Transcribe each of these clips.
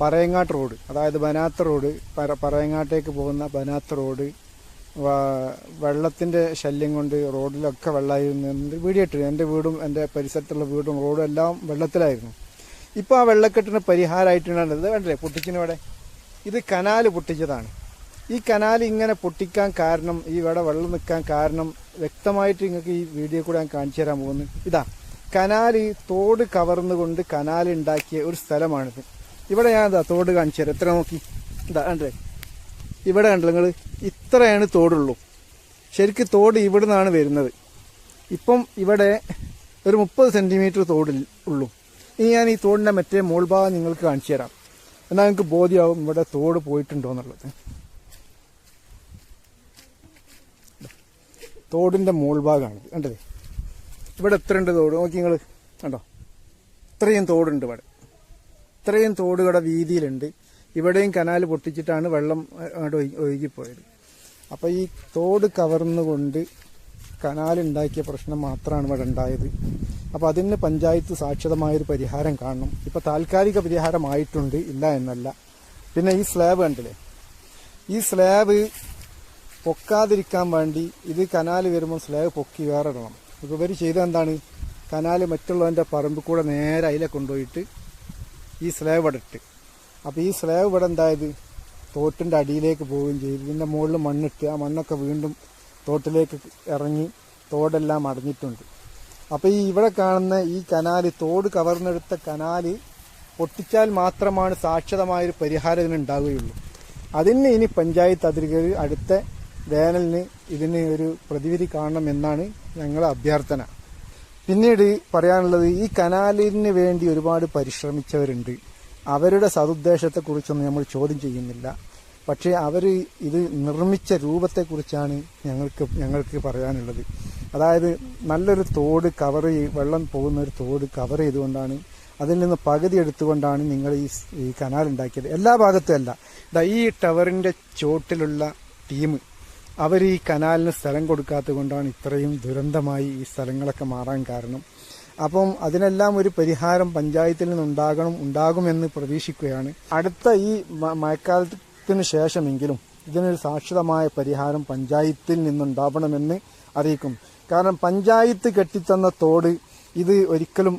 Parayangattu road, അതായത് Banath road, പറയങ്ങാട്ടേക്ക് പോകുന്ന Banath road വെള്ളത്തിൻ്റെ ശല്യം കൊണ്ട് റോഡിലൊക്കെ വെള്ളമായിരുന്നു. വീഡിയോ ഇട്ടു. എൻ്റെ വീടും എൻ്റെ പരിസരത്തുള്ള വീടും റോഡും എല്ലാം വെള്ളത്തിലായിരുന്നു. ഇപ്പോൾ ആ വെള്ളക്കെട്ടിന് പരിഹാരമായിട്ടാണ് ഇത് കണ്ടില്ലേ പൊട്ടിച്ചിനവിടെ. ഇത് കനാൽ പൊട്ടിച്ചതാണ്. ഈ കനാൽ ഇങ്ങനെ പൊട്ടിക്കാൻ കാരണം, ഈ ഇവിടെ വെള്ളം നിൽക്കാൻ കാരണം വ്യക്തമായിട്ട് നിങ്ങൾക്ക് ഈ വീഡിയോ കൂടെ ഞാൻ കാണിച്ചു തരാൻ പോകുന്നു. ഇതാ കനാൽ, തോട് കവർന്നുകൊണ്ട് കനാൽ ഉണ്ടാക്കിയ ഒരു സ്ഥലമാണിത്. ഇവിടെ ഞാൻ ഇതാ തോട് കാണിച്ചു തരാം. എത്ര നോക്കി, ഇതാ കണ്ടേ, ഇവിടെ കണ്ടല്ലോ നിങ്ങൾ, ഇത്രയാണ് തോടുള്ളൂ. ശരിക്കും തോട് ഇവിടെ നിന്നാണ് വരുന്നത്. ഇപ്പം ഇവിടെ ഒരു 30 സെൻറ്റിമീറ്റർ തോടിൽ ഉള്ളൂ. ഇനി ഞാൻ ഈ തോടിൻ്റെ മറ്റേ മോൾ ഭാഗം നിങ്ങൾക്ക് കാണിച്ചു തരാം. എന്നാൽ നിങ്ങൾക്ക് ബോധ്യമാവും ഇവിടെ തോട് പോയിട്ടുണ്ടോ എന്നുള്ളത്. തോടിൻ്റെ മോൾ ഭാഗമാണ് കണ്ടത്. ഇവിടെ എത്ര ഉണ്ട് തോട് നോക്കി നിങ്ങൾ കണ്ടോ. ഇത്രയും തോടുണ്ട് ഇവിടെ. ഇത്രയും തോട് ഇവിടെ വീതിയിലുണ്ട്. ഇവിടെയും കനാൽ പൊട്ടിച്ചിട്ടാണ് വെള്ളം അങ്ങോട്ട് ഒഴുകിപ്പോയത്. അപ്പോൾ ഈ തോട് കവർന്നുകൊണ്ട് കനാലുണ്ടാക്കിയ പ്രശ്നം മാത്രമാണ് ഇവിടെ ഉണ്ടായത്. അപ്പോൾ അതിന് പഞ്ചായത്ത് സാക്ഷരമായൊരു പരിഹാരം കാണണം. ഇപ്പോൾ താൽക്കാലിക പരിഹാരമായിട്ടുണ്ട്, ഇല്ല എന്നല്ല. പിന്നെ ഈ സ്ലാബ് കണ്ടില്ലേ, ഈ സ്ലാബ് പൊക്കാതിരിക്കാൻ വേണ്ടി ഇത് കനാൽ വരുമ്പോൾ സ്ലാബ് പൊക്കി വേറെ ഇടണം. ഇപ്പോൾ ഇവർ ചെയ്തത് എന്താണ്, കനാൽ മറ്റുള്ളവൻ്റെ പറമ്പിൽ കൂടെ നേരെ അതിലെ കൊണ്ടുപോയിട്ട് ഈ സ്ലാബ് ഇവിടെ ഇട്ട്. അപ്പോൾ ഈ സ്ലാബ് ഇവിടെ എന്തായത് തോട്ടിൻ്റെ അടിയിലേക്ക് പോവുകയും ചെയ്തു. ഇതിൻ്റെ മുകളിൽ മണ്ണിട്ട് ആ മണ്ണൊക്കെ വീണ്ടും തോട്ടിലേക്ക് ഇറങ്ങി തോടെല്ലാം അടഞ്ഞിട്ടുണ്ട്. അപ്പോൾ ഈ ഇവിടെ കാണുന്ന ഈ കനാൽ, തോട് കവർന്നെടുത്ത കനാൽ പൊട്ടിച്ചാൽ മാത്രമാണ് സാക്ഷരമായൊരു പരിഹാരം ഇതിനുണ്ടാവുകയുള്ളൂ. അതിന് ഇനി പഞ്ചായത്ത് അധികൃതർ അടുത്ത വേനലിന് ഇതിന് ഒരു പ്രതിവിധി കാണണം എന്നാണ് ഞങ്ങളുടെ അഭ്യർത്ഥന. പിന്നീട് പറയാനുള്ളത്, ഈ കനാലിന് വേണ്ടി ഒരുപാട് പരിശ്രമിച്ചവരുണ്ട്. അവരുടെ സതുദ്ദേശത്തെക്കുറിച്ചൊന്നും നമ്മൾ ചോദ്യം ചെയ്യുന്നില്ല. പക്ഷേ അവർ ഇത് നിർമ്മിച്ച രൂപത്തെക്കുറിച്ചാണ് ഞങ്ങൾക്ക് പറയാനുള്ളത്. അതായത് നല്ലൊരു തോട് കവർ വെള്ളം പോകുന്ന ഒരു തോട് കവർ ചെയ്തുകൊണ്ടാണ്, അതിൽ നിന്ന് പകുതി എടുത്തുകൊണ്ടാണ് നിങ്ങൾ ഈ കനാൽ ഉണ്ടാക്കിയത്. എല്ലാ ഭാഗത്തും അല്ല. ഈ ടവറിൻ്റെ ചോട്ടിലുള്ള ടീം അവർ ഈ കനാലിന് സ്ഥലം കൊടുക്കാത്തത് കൊണ്ടാണ് ഇത്രയും ദുരന്തമായി ഈ സ്ഥലങ്ങളൊക്കെ മാറാൻ കാരണം. അപ്പം അതിനെല്ലാം ഒരു പരിഹാരം പഞ്ചായത്തിൽ ഉണ്ടാകുമെന്ന് പ്രതീക്ഷിക്കുകയാണ്. അടുത്ത ഈ മഴക്കാലത്തിന് ശേഷമെങ്കിലും ഇതിനൊരു സാക്ഷരമായ പരിഹാരം പഞ്ചായത്തിൽ നിന്നുണ്ടാവണമെന്ന് അറിയിക്കും. കാരണം പഞ്ചായത്ത് കെട്ടിത്തന്ന തോട് ഇത് ഒരിക്കലും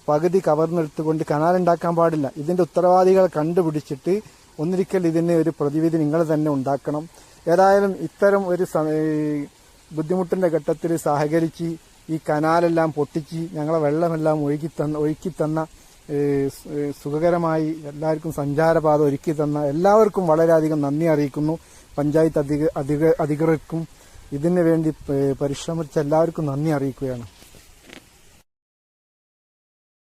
പകുതി കവർന്നെടുത്തുകൊണ്ട് കനാലുണ്ടാക്കാൻ പാടില്ല. ഇതിൻ്റെ ഉത്തരവാദികളെ കണ്ടുപിടിച്ചിട്ട് ഒന്നിരിക്കൽ ഇതിന് ഒരു പ്രതിവിധി നിങ്ങൾ തന്നെ ഉണ്ടാക്കണം. ഏതായാലും ഇത്തരം ഒരു ബുദ്ധിമുട്ടിൻ്റെ ഘട്ടത്തിൽ സഹകരിച്ച് ഈ കനാലെല്ലാം പൊട്ടിച്ച് ഞങ്ങളെ വെള്ളമെല്ലാം ഒഴുക്കി തന്ന സുഖകരമായി എല്ലാവർക്കും സഞ്ചാരപാത ഒരുക്കി തന്ന എല്ലാവർക്കും വളരെയധികം നന്ദി അറിയിക്കുന്നു. പഞ്ചായത്ത് അധികൃതർക്കും ഇതിനു വേണ്ടി പരിശ്രമിച്ച എല്ലാവർക്കും നന്ദി അറിയിക്കുകയാണ്.